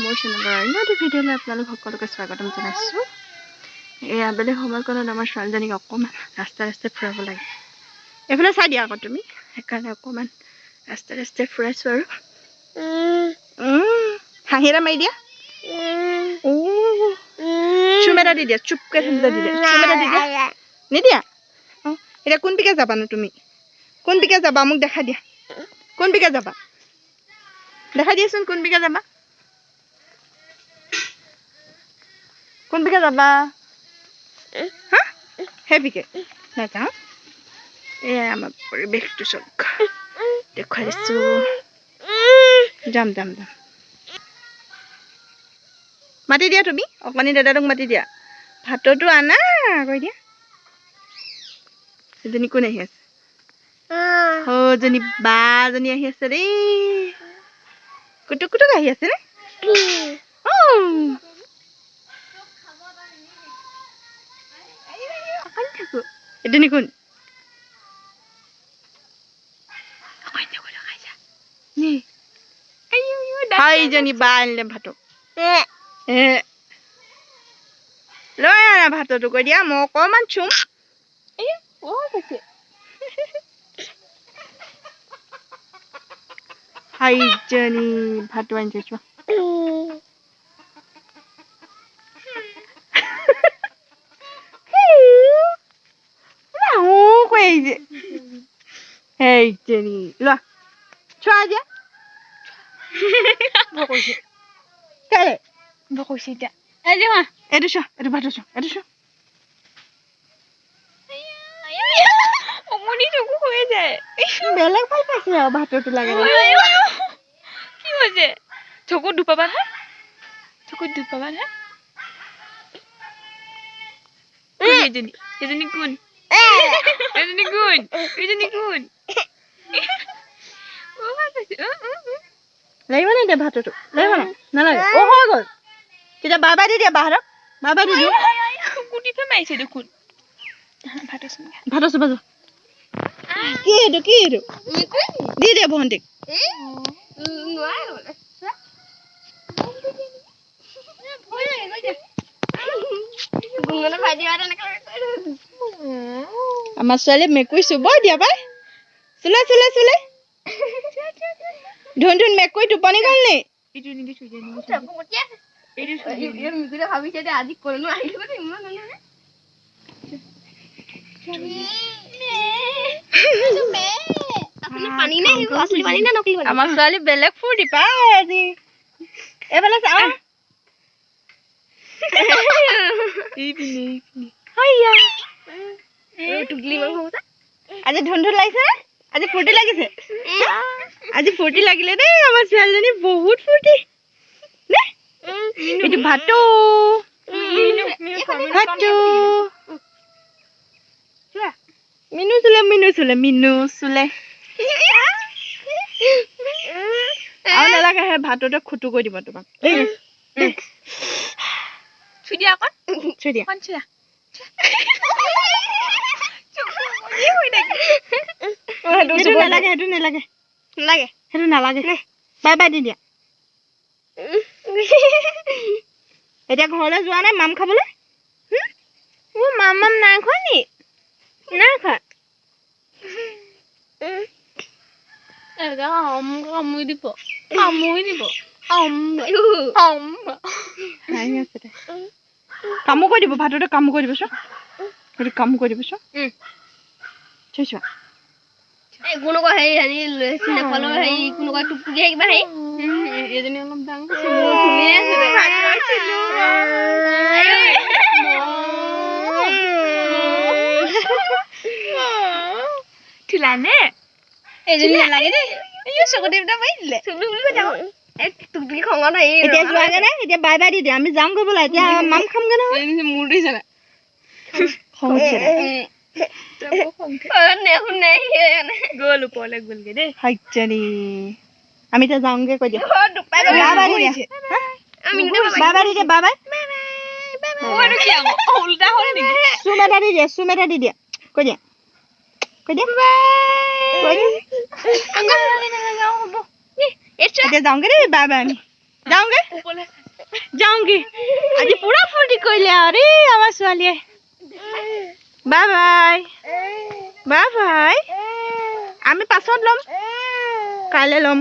মোৰ চেনেলৰ অন্য এটা ভিডিঅ'লৈ আপোনালোক সকলোকে স্বাগতম জনাইছোঁ। এই আবেলি সময়কণত আমাৰ ছোৱালীজনীক অকণমান ৰাস্তাই ফুৰাব লাগে। এইফালে চাই দিয়া আকৌ তুমি, সেইকাৰণে অকণমান ৰাস্তাই ফুৰাইছোঁ আৰু হাঁহি এটা মাৰি দিয়া। চুম এটা দি দিয়া, চুপকে দি দিয়া, চুম এটা দি দিয়া। নিদিয়া? অঁ, এতিয়া কোন পিকে যাবানো তুমি? কোন পিকে যাবা মোক দেখাই দিয়া। কোন পিকে যাবা দেখাই দিয়াচোন, কোন পিকে যাবা? কোন পিকে যাবা? হা সেইপিকে নাযাওঁ। এয়া আমাৰ পৰিৱেশটো চাওক, দেখুৱাই দিছোঁ। যাম যাম যাম। মাতি দিয়া তুমি, অকণি দাদাটোক মাতি দিয়া। ভাততো আনা কৈ দিয়া। এজনী কোন আহি আছে? সৌজনী বাজনী আহি আছে দেই। কুটুক কুটুক আহি আছে নে? এজনী কোন? এইজনী বা আনিলে ভাতক। লৈ আনা ভাততো কৈ দিয়া, মই অকণমান চুম। হাইজনী ভাতো আনিছে চোৱা। হেইজনী লোৱা চোৱা দিয়া। কেলে বকৈছে এতিয়া? এইটো চোৱা, এইটো ভাতো চোৱা, এইটো চোৱা। বেলেগ ভাল পাইছে আৰু ভাততো লাগে। কি হৈছে? চকুত দুপাবা হা? চকুত দুপাবা হা? এজনী কোন? এজনী কোন? এজনী কোন? লাগিব নে এতিয়া ভাততো? লাগিব না? নালাগে? অ হৈ গ'ল। তেতিয়া বাই বাই দি দিয়া বাহঁতক। বাই বাই দি দিওঁ। কুটিতে মাৰিছে দেখোন। ভাতৰ চোন যোৱা। কি এইটো কি এইটো? দি দে ভণ্টিক। আমাৰ ছোৱালী মেকুৰী চুব দিয়া পাই। চুলে চুলে চুলে। ধুন ধুন মেকুৰী টোপনি গ'ল নি? আমাৰ ছোৱালী বেলেগ ফুৰ্তি পাই আজি। এইফালে চা। আজি ধুন ধুন লাগিছে নে? আজি ফূৰ্তি লাগিছে? আজি ফূৰ্তি লাগিলে দেই আমাৰ ছোৱালীজনী, বহুত ফূৰ্তি। এইটো ভাতো ভাতো মিনু চুলে মিনু চুলে মিনু চুলে। আৰু নালাগে, সেই ভাততে খুটু কৰি দিব তোমাক। চুই দিয়া অকণ। চুই দিয়া। সেইটো নালাগে, সেইটো নালাগে, নালাগে, সেইটো নালাগে। বাই বাই দি দিয়া। এতিয়া ঘৰলৈ যোৱা নাই মাম খাবলৈ? মাম নাই খোৱা নি? নাই খোৱা। কামুৰি দিব। কামো কৰি দিব, ভাততে কামো কৰি দিব চোৱা। সেইটো কামো কৰি দিব চোৱা। চোৱা কোনোবা হেৰি নেপালৰ হেৰি কোনোবা টুকটুকি কিবা হেৰি এজনী অলপ ডাঙৰ ঠিলানে? এজনী নালাগে দেই। চকু টিপটা মাৰি দিলে। এতিয়া যোৱাগে নে? এতিয়া বাই বাই দি দিয়া। আমি যাম গৈ বোলা, এতিয়া মাম খামগে নহয়। মোৰ দিছে না গ'ল ওপৰলৈ গ'লগে দেই। হাইজনী আমি এতিয়া যাওঁগে কৈ দিয়া। বাই বাই দি দিয়া। বাই বাই দি দিয়া, বাই বাই। উল্টা হ'ল নেকি? চুম এটা দি দিয়া, চুম এটা দি দিয়া। কৈ দিয়া, কৈ দিয়া। এতিয়া যাওঁগে দেই, বাই বাই আমি। যাওঁগে ওপৰলে যাওঁগে আজি পুৰা ফূৰ্তি কৰিলে আৰু আমাৰ ছোৱালীয়ে বাই বাই বাই বাই আমি পাছত ল'ম কাইলৈ ল'ম